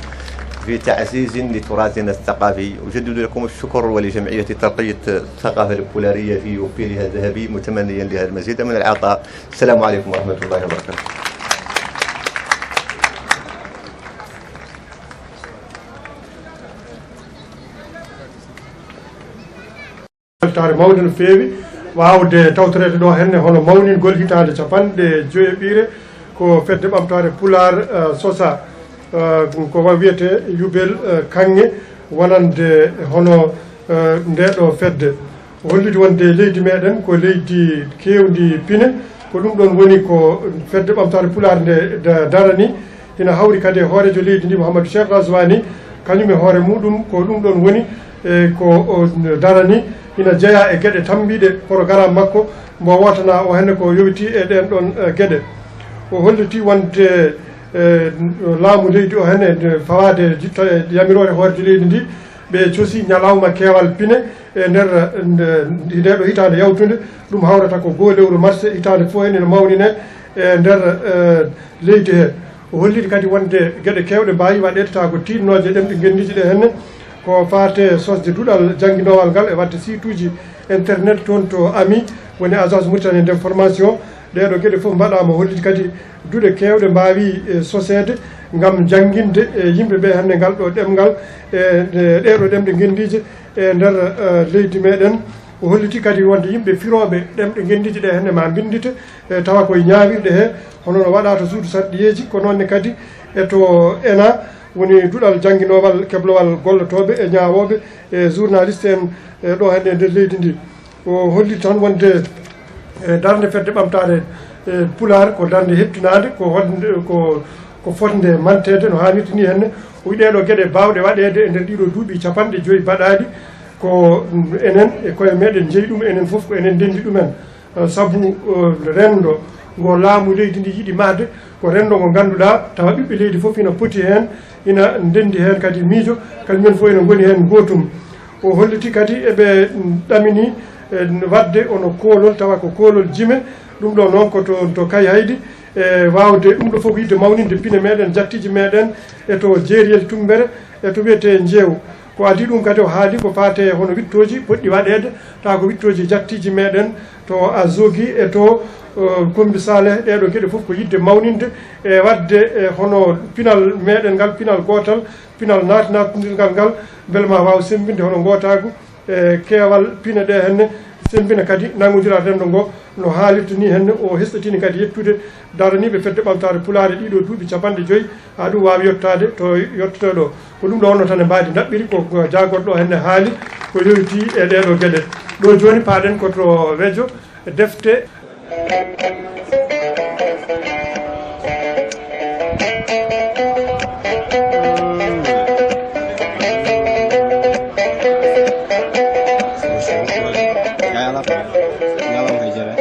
في تعزيز لتراثنا الثقافي. أجدد لكم الشكر ولجمعية ترقية الثقافة البولارية في يوبيلها الذهبي، متمنيا لها المزيد من العطاء. السلام عليكم ورحمة الله وبركاته. tare mawde no feewi wawde tawtorede ɗo henne hono mawningol hitande capanɗe joyi ko fedde ɓamtare pular sosa ko wiyete yubel kanŋe wonande hono ndeɗo fedde holliti wonde leydi meɗen ko leydi kewdi pine, ko ɗum ɗon woni ko fedde ɓamtare pular nde darani. ina hawri kadi e hoorejo leydi ndi Mouhamadou Cheikh Razwani, kañum e hoore muɗum ko ɗum ɗon woni ko darani. ina jeeya e gueɗe tambiɗe programme makko mbo wotana o henne ko yowiti e ɗen ɗon gueɗe. o holliti wonde laamu leydi o henne fawade yamirore hoorede leydi ndi ɓe coosi ñalawma keewal pine e nder ndeɗo hitande yawtude. ɗum hawrata ko goo lewru mars hitande fof hen ene mawnine e nder leydi he. o holliti kadi wonde gueɗe kewɗe mbawi waɗede tawa ko tinnoje ɗemɗe gendiji ɗe henne ko fate sosde duɗal jangguinowal ngal e wadde site uji internet toon to ami woni agence Mauritanie d'information. ɗeɗo gueɗe fof mbaɗama. holliti kadi duɗe kewɗe mbawi sosede gam jangguinde yimɓeɓe hande ngal ɗo ɗemgal e ɗeɗo ɗemɗe gendije e nder leydi meɗen. o holliti kadi wonde yimɓe firoɓe ɗemɗe gendiji ɗe henne ma bindite tawa koye ñawirɗe he hono no waɗa to suudu sarɗiyeji, ko noonne kadi e to ENA woni duɗal jangguinowal keblowal gollotoɓe e ñawoɓe e journaliste en ɗo henne e nder leydi ndi. o holli tan wonde darde fedde ɓamtare pular ko darde heptinade ko fotde mantede no hannirta ni henne. o wi ɗeɗo gueɗe bawɗe waɗede e nder ɗiɗo duuɓi capanɗe joyyi baɗaɗi ko enen e koye meɗen jeeyi ɗum enen foof ko enen ndendi ɗumen. saabu rendo ngo laamu leydi ndi yiɗi mahde ko rendo ngo ganduɗa tawa ɓiɓɓe leydi foof ina poti hen, ina ndendi hen kadi miijo, kañumen fof ene goni hen gotum. o holliti kadi eɓe ɗamini wadde ono koolol tawa ko koolol jime. ɗum ɗo noon ko to kay haydi e wawde ɗum ɗo fof yidde mawninde pine meɗen jattiji meɗen e to jeeriyel tumbere e to wiyete jeew. ko adi ɗum kadi o haali ko fate hono wittoji poɗɗi waɗede tawa ko wittoji jattiji meɗen to Azogi e to Kombi Saleh. ɗeɗo gueɗe fof ko yidde mawninde e wadde hono pinal meɗen ngal, pinal gotal, pinal natinadirgal ngal beele ma waw sembinde hono gotagu e keewal pine ɗe henne, sembina kadi nangodira rendo ngo no haalirta ni henne. o hesɗatini kadi yettude daraniɓe fedde ɓamtare pulare ɗiɗo duuɓi capanɗe joyyi ha ɗum wawi yettade to yettotoɗo. ko ɗum ɗo wonno tan e mbadi daɓɓiri ko jagorɗo henne haali ko yowiti e ɗeɗo gueɗe. ɗo joni paaɗen koto weejo defte Nyala kay jere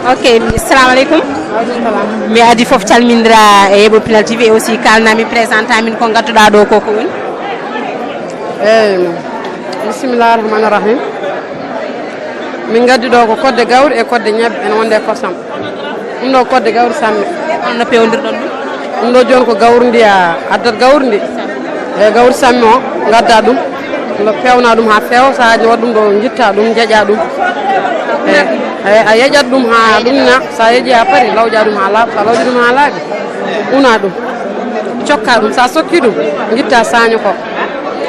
Ok, assalamu alaikum. Mi adi fof calmindira e Yebo Pilal TV et aussi kalnami présentant min ko gadduɗa ɗo koko woni. Bismillahir rahmanir rahim. Min gaddi ɗo ko kodde gawri e kodde ñebbe en wonde kosam. Ɗum ɗo kodde gawri samme. Holno pewdirɗon ɗum? Ɗum ɗo joni ko gawri ndi addat gawri ndi e gawri samme o gadda ɗum no pewna ɗum ha feewa sahaji waɗa ɗum ɗo jitta ɗum jeeƴa ɗum a yeƴat ɗum ha ɗumna sa yeeƴi ha paari lawƴa ɗum ha laaɓa sa lawƴi ɗum ha laaɓi una ɗum cokka ɗum sa sokki ɗum guitta saño ko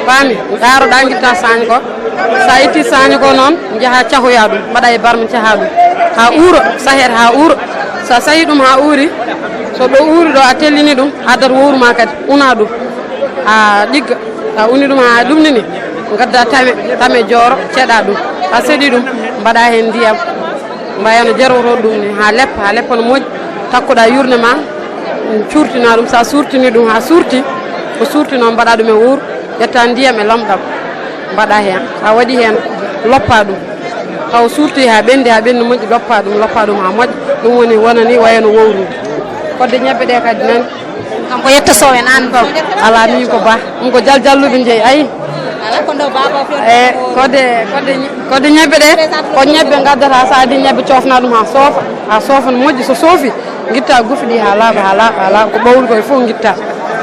faami ɗaroɗa guitta saño ko sa itti saño ko noon jaaha cahoya ɗum mbaɗa e barma caha ɗum ha uuro sahet ha uuro sa sahi ɗum ha uuri so ɗo uuri ɗo a tellini ɗum addat wowruma kadi una ɗum ha ɗigga sa uni ɗum ha ɗumnini gadda tame jooro ceeɗa ɗum a seeɗi ɗum mbaɗa hen ndiyam mbayano jerwoto ɗum ni ha leppa no moƴƴi takkoɗa yurne ma curtina ɗum sa surtini ɗum ha surti ko surti noon mbaɗa ɗum e wuuro ƴetta ndiyam e lamɗam mbaɗa hen sa waɗi hen loppa ɗum taw surti ha ɓendi moƴƴi loppa ɗum ha moƴƴi ɗum woni wonani wayano wowrude kodde ñebbe ɗe kadi nani kanko yetta sow en an ba ala min ko ba ɗum ko jaljalluɓe jeeyi ayi kodde ñebbe ɗe ko ñebbe gaddata sa adi ñebbe cofna ɗum ha soofa no moƴƴi so soofi guitta gufi ɗi ha laaɓa ko ɓawri koye fof guitta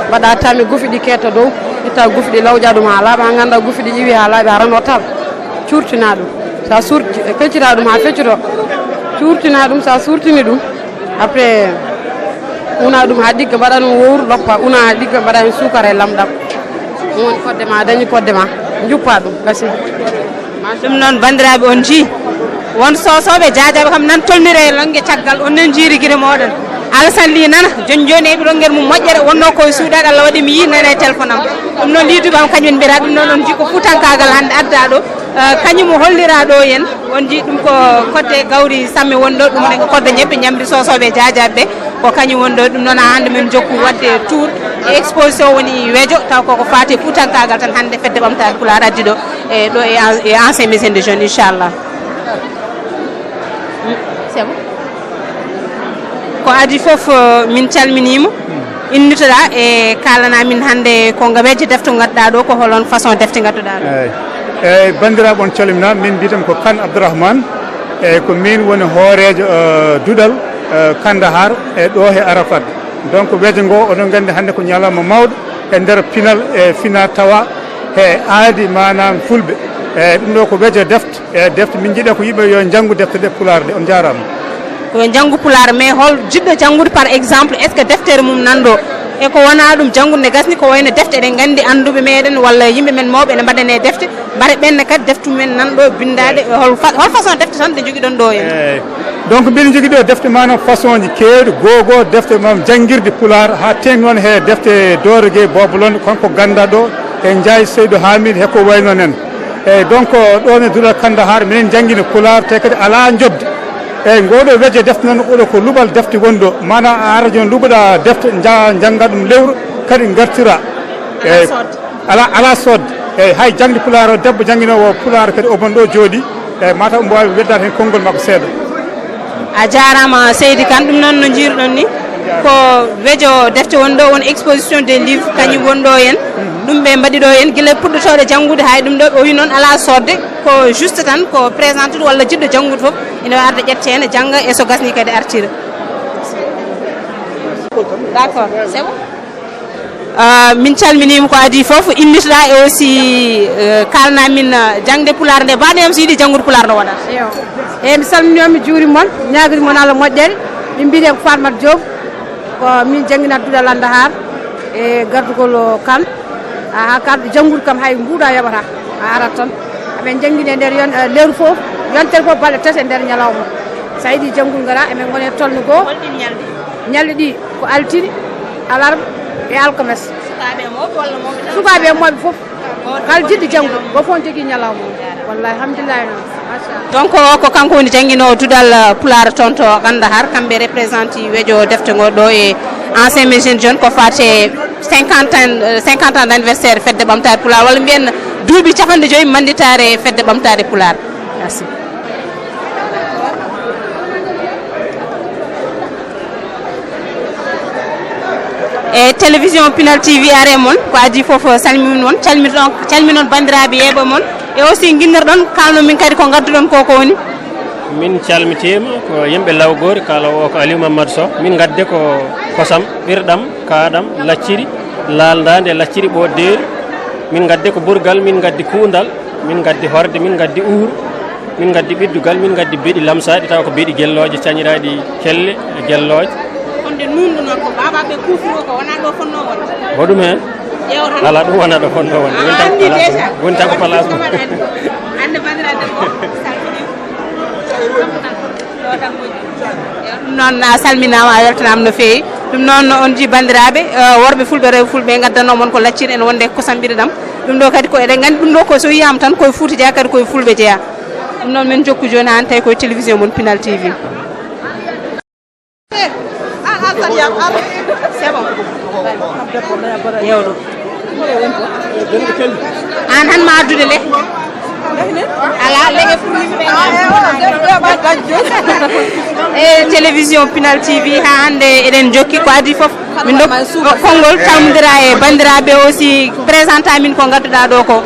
mbaɗa tami gufi ɗi ketta dow guitta gufi ɗi lawƴa ɗum ha laaɓa ha ganda gufi ɗi ƴiwi ha laaɓi a rano tal cuurtina ɗum sa feccita ɗum ha feccoto cuurtina ɗum sa suurtini ɗum après una ɗum ha ɗigga mbaɗa ɗum wowru loppa una ha ɗigga mbaɗa hen sukara e lamɗam ɗum woni kodde ma dañi kodde ma juppa ɗum gasi ɗum noon bandiraɓe on jii won sosoɓe jajaɓe kam nan tolnire e longge caggal on nan jiiri guire moɗon Alassane Ly nana joni eɓi rongguere mum moƴƴere wonno koye suuɗade Allah waɗi mi yi nana e téléphone am ɗum noon liduɓe am kañum mbiyata ɗum noon on jii ko futankagal hande adda ɗo kañum hollira ɗo yen on jii ɗum ko kodde gawri samme wonɗo ɗum ne kodde ñebbe ñamri sosoɓe jajaɓe ko kañum wonɗo ɗum noon hande min jokku wadde tour e exposition woni weejo taw koko fati futankagal tan hande fedde ɓamtare Pulaar addi ɗo e ɗo e ancien médecin de jeune inchallah c'est bon ko adi foof min calminima innitoɗa e kalana min hande ko ngameje defte gadduɗa ɗo ko holon façon defte gadduɗa ɗo eyyi bandiraɓe on calmina min mbiyatami ko Kane Abdourahmane eyyi ko min woni hoorejo duɗal Kandahar e ɗo he Arafat donc weejo ngo oɗon gandi hande ko ñalawma mawɗo e nder pinal e fina tawa e aadi manam fulɓe eyyi ɗum ɗo ko weejo defte e defte min jiiɗa ko yimɓe yo janggu defte ɗe Pulaar ɗe on jarama ko janggu Pulaar mais hol jiɗɗo janggude par exemple est ce que deftere mum nanɗo e ko wona ɗum janggude gasni ko wayno defte eɗen gandi anduɓe meɗen walla yimɓe men mawɓe ene mbaɗane defte mbaɗa ɓenne kadi deftu men nanɗo bindade hol façon defte tan ɗe jogui ɗon ɗo en eyyi donc mbiɗa jogui ɗo defte manam façon ji kewɗi goho defte mam jangguirde Pulaar ha tengti noon he defte Dorogui Bobolon konko ganda ɗo e Ndiaye Seydou Hamid heko wayno nen eyyi donc ɗon e duɗal Kandahar minen jangguino Pulaar te kadi ala jobde eyyi ngoɗo weejo defte noon oɗo ko luɓal defte wonɗo mana a ara joni luɓoɗa defte jangga ɗum lewru kadi gartira eyyi ala sodde eyyi hay jangde Pulaar o debbo jangguinowo Pulaar kadi omon ɗo jooɗi eyyi mataw mbo wawi weddade hen konngol makko seeɗa a jarama Seydi Kane ɗum noon no jiruɗon ni ko weejo defte wonɗo won exposition des livres kañum wonɗo hen ɗum ɓe mbaɗi ɗo hen guila puɗɗotoɗe janggude hay ɗum ɗo o wi noon ala sodde ko juste tan ko présente walla jiɗɗo janggude foof ene arda ƴette hen jangga e so gasni kadi artira d' accord c'est bon min calminima ko adi foof innitoɗa e aussi kalna min jangde Pulaar nde mbaɗoyam so yiiɗi janggude Pulaar no waɗata eyyi mi salminima mi juurima moon ñaguiri moon Allah moƴƴere min mbiɗe ko Fatmata Diop ko min jangguinat duɗal Kandahar e gardugol Kane ha karɗo janggude kam hay mbuuɗa yoɓata a arat tan aɓen jangguine nder yon lewru foof yontere foof balɗe tati e nder ñalawma sa yiiɗi janggul gara emin gone tolno goho ñalɗe ɗi ko altine alarba e alkamisa sukaɓe e mawɓe foof kala jiɗɗo janggo go fof jogui ñalawma wallahi alhamdulillahi noon donc ko kanko woni jangguinowo duɗal Pulaar toon to Kandahar kamɓe représente weejo defte ngo ɗo e ancien médecin jeune ko fate 50 ans d' anniversaire fedde ɓamtare Pulaar walla mbiyen duuɓi capanɗe joyyi manditare fedde ɓamtare Pulaar merci e télévision Pinal TV are moon ko adi foof salmini moon calminon bandiraɓe yeeɓe moon e aussi guinnorɗon kalno min kadi ko gadduɗon koko woni min calmitima ko yimɓe Lawgori kalawo ko Aliou Mamadou Sow min gadde ko kosam ɓirɗam kaɗam lacciri laldade lacciri ɓodderi min gadde ko ɓurgal min gaddi kuundal min gaddi horde min gaddi uuru min gaddi ɓiddugal min gaddi beeɗi lamsaɗi taw ko beeɗi gelloje cañiraɗi kelle e gelloje onde nunduno ko babaɓe kufiro ko wona ɗo fonno won hoɗum hen ala ɗum wona ɗo fonno won woni tan ko place ande bandiraɓe ɗum noon a salminama a weltanama no fewi ɗum noon on ji bandiraɓe worɓe fulɓe rewɓe fulɓe gaddanomon ko lacciri en wonde kosam ɓiɗaɗam ɗum ɗo kadi ko eɗen gandi ɗum ɗo ko so yiyama tan koye Fouta jeeya kadi koye fulɓe jeeya ɗum noon min jokku joni han tawi koye télévision mon Pinal TV c'est bon yewɗo an han ma addude le ala lege pour e télévision Pinal TV ha hande eɗen jokki ko adi foof min konngol tamdira e bandiraɓe aussi présente amin ko gadduɗa ɗo ko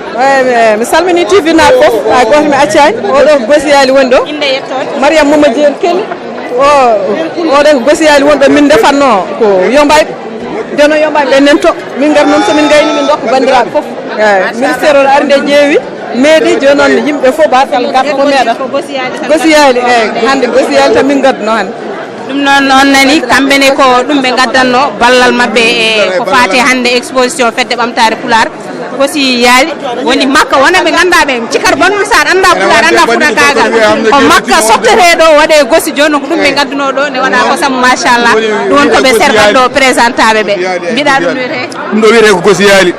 mi salmini TV naɓe foof hay goto mi accani oɗo ko Gossiyali woni ɗo inde yettode Mariame Mamadou en Kelly oɗo ko Gossiyali woni ɗo min defatno ko yombayɓe deno yombayɓe ɓen nen to min gar noon somin gayni min dokka bandiraɓe foof eyyi ministére o arde ƴeewi meeɗi joni noon yimɓe fof basal garta ko meeɗa gosiyali eyyi hande gosiyali tan min gadduno hande ɗum noon on nani kamɓene ko ɗum ɓe gaddanno ballal mabɓe e ko fati hande exposition fedde ɓamtare Pular gosi yaali woni makka wona ɓe ganduɗa ɓe cikkat bonɗum sa anda Pular anda Foutankagal ko makka sotteteɗo waɗe gosi joni ko ɗum ɓe gadduno ɗo ne waɗa kosam machallah ɗum won koɓe servat ɗo présentaɓe ɓe mbiɗa ɗum wiyete ɗum ɗo wiyete ko gosi yaali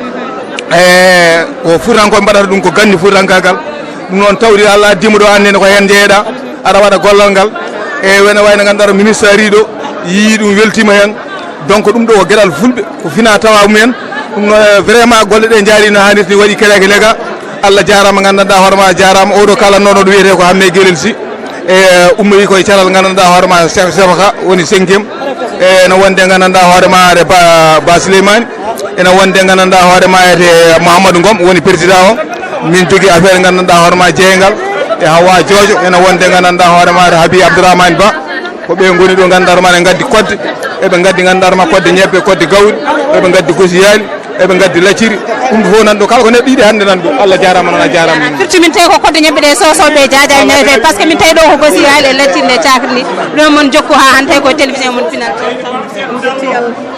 ko Foutankoɓe mbaɗata ɗum ko gandi Foutankagal ɗum noon tawdi Allah addima ɗo annene ko hen jeeyeɗa aɗa waɗa gollal ngal e wona wayno ganduɗa ministre ari ɗo yii ɗum weltima hen donc ɗum ɗo ko gueɗal fulɓe ko fina tawa mumen ɗum no vraiment golle ɗe jaari no hannirta ni waɗi keleke lega Allah jarama gandanɗa hoorema jarama oɗo kalannoɗo ɗo wiyete ko Hamme Guelel Sy e ummoyi koye calal gandanɗa hoorema Sefaka woni 5e ene wonde gandanɗa hoorema ade Ba Souleymane ene wonde gandanɗa hoorema ete Mouhamadou Ngom woni président o min jogui affaire gandanɗa hoorema jeeyngal e Hawa Jojo ene wonde gandanɗa hoorema ade Habi Abdourahmane Ba ko ɓe goni ɗo gandanɗa hoorema ne gaddi kodde eɓe gaddi gandanɗa hoorema kodde ñebbe kodde gawri eɓe gaddi gosiyali eɓe gaddi lacciri ɗum fof nan ɗo kala ko neɗɗo yiiɗi hande nan ɗo Allah jarama noon a jarama firti min tawi ko kodde ñebbe ɗe sosoɓe jajaji nawete par ce que min tawi ɗo ko gosiyali e laccirde cakri ndi ɗum mon jokku ha han tawi koye télévision mon final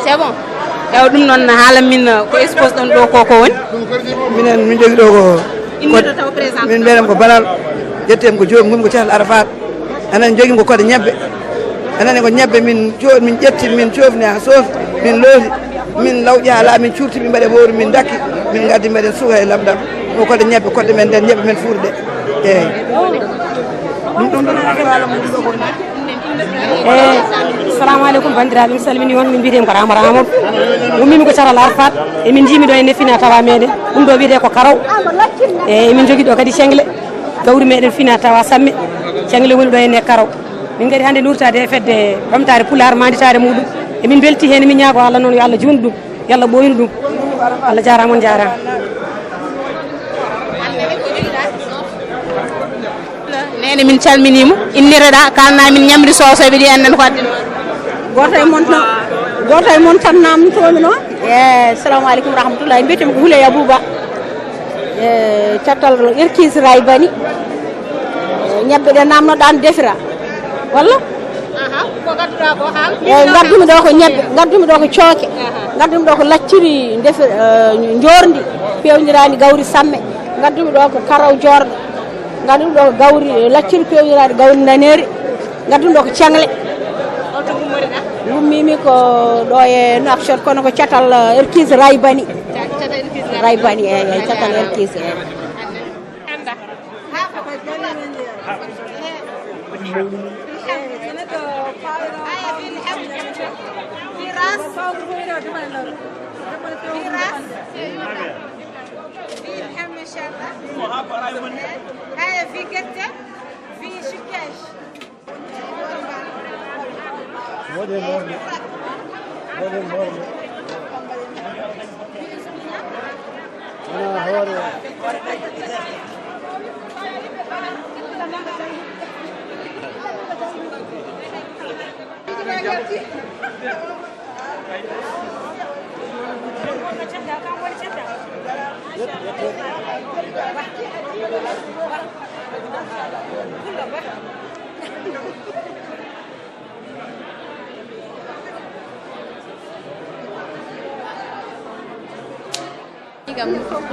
c'est bon ew ɗum noon haala min ko expose ɗon ɗo koko woni minen min jogui ɗo ko inneɗo taw présente min mbiyatami ko Banal jettemi ko jomum ko catal Arafat anan joguimi ko kodde ñebbe anani ko ñebbe min ƴetti min cofni ha soofi min looti min lawƴi ha laa min curti min mbaɗe ɓowri min dakki min gaddi mbaɗen suuka e lamdam o kodde ñebbe kodde men nden ñebbe men fuurde eyyi ɗum assalamu aleykum bandiraɓe mi salmini on min mbiyetemi ko Ramata Amadou ummimi ko caral Arafat emin jimi ɗo e nefina tawa meɗen ɗum ɗo wiyete ko karaw e emin jogui ɗo kadi cengle gawri meɗen fina tawa samme cengle woni ɗo enne karaw min gadi hande nurtade e fedde ɓamtare Pular manditade muɗum emin belti hen min ñaago Allah noon yo Allah jundu ɗum yo Allah ɓoynu ɗum Allah jarama on jarama nene min calminimo innireɗa kalna min ñamri sosoɓe ɗi annen ko addino goto e moon tan namtomi noon assalamu aleykum rahmatullahi mbiyetemi ko Houleye Abouba caggal Irkis Ray Bani ñebbe ɗe namnoɗan defira walla ko gadduɗa ko haal gaddumi ɗo ko ñebbe gaddumi ɗo ko cooke gaddumi ɗo ko lacciri defir jordi pewdirani gawri samme gaddumi ɗo ko karaw jorɗo gaddumi ɗo ko gawri lacciri pewdirani gawri naneri gaddumi ɗo ko cengle gummimi ko ɗo e Nouakchott kono ko catal Irkis Ray Bani eyyi catal Irkis في كتة في شكاش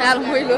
Hal moy lo